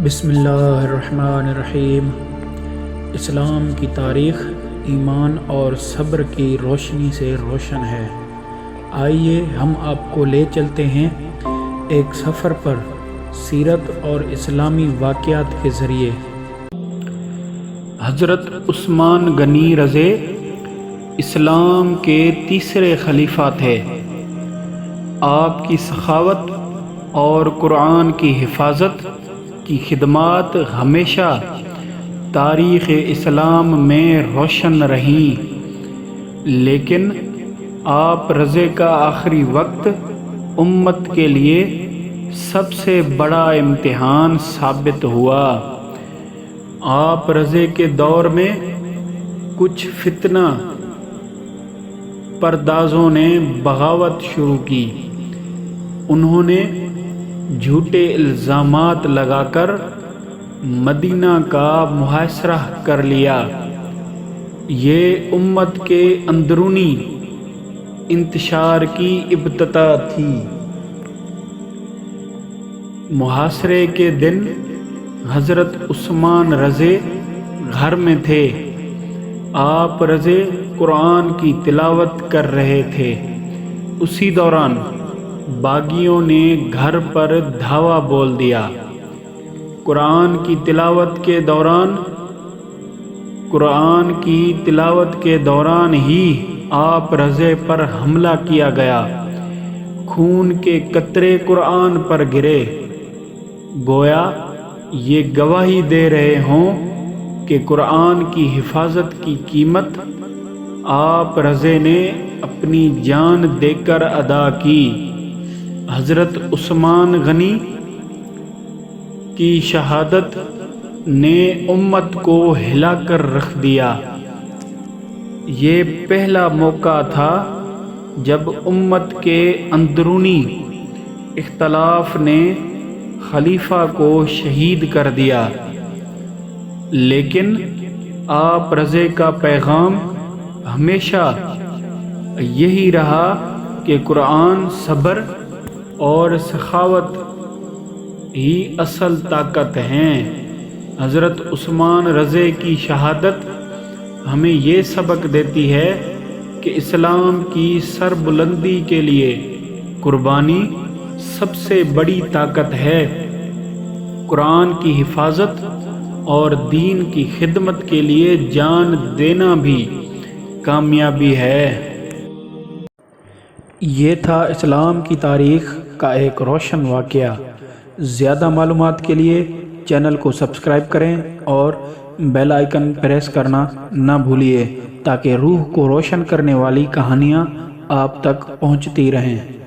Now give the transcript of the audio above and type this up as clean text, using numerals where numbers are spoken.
بسم اللہ الرحمن الرحیم۔ اسلام کی تاریخ ایمان اور صبر کی روشنی سے روشن ہے۔ آئیے ہم آپ کو لے چلتے ہیں ایک سفر پر سیرت اور اسلامی واقعات کے ذریعے۔ حضرت عثمان غنی رضی اسلام کے تیسرے خلیفہ تھے۔ آپ کی سخاوت اور قرآن کی حفاظت کی خدمات ہمیشہ تاریخ اسلام میں روشن رہیں، لیکن آپ رضی کا آخری وقت امت کے لیے سب سے بڑا امتحان ثابت ہوا۔ آپ رضی کے دور میں کچھ فتنہ پردازوں نے بغاوت شروع کی۔ انہوں نے جھوٹے الزامات لگا کر مدینہ کا محاصرہ کر لیا۔ یہ امت کے اندرونی انتشار کی ابتدا تھی۔ محاصرے کے دن حضرت عثمان رضی گھر میں تھے۔ آپ رضی قرآن کی تلاوت کر رہے تھے۔ اسی دوران باغیوں نے گھر پر دھاوا بول دیا۔ قرآن کی تلاوت کے دوران ہی آپ رضی پر حملہ کیا گیا۔ خون کے قطرے قرآن پر گرے، گویا یہ گواہی دے رہے ہوں کہ قرآن کی حفاظت کی قیمت آپ رضی نے اپنی جان دے کر ادا کی۔ حضرت عثمان غنی کی شہادت نے امت کو ہلا کر رکھ دیا۔ یہ پہلا موقع تھا جب امت کے اندرونی اختلاف نے خلیفہ کو شہید کر دیا، لیکن آپ رضی کا پیغام ہمیشہ یہی رہا کہ قرآن، صبر اور سخاوت ہی اصل طاقت ہیں۔ حضرت عثمان رضی کی شہادت ہمیں یہ سبق دیتی ہے کہ اسلام کی سربلندی کے لیے قربانی سب سے بڑی طاقت ہے۔ قرآن کی حفاظت اور دین کی خدمت کے لیے جان دینا بھی کامیابی ہے۔ یہ تھا اسلام کی تاریخ کا ایک روشن واقعہ۔ زیادہ معلومات کے لیے چینل کو سبسکرائب کریں اور بیل آئیکن پریس کرنا نہ بھولیے تاکہ روح کو روشن کرنے والی کہانیاں آپ تک پہنچتی رہیں۔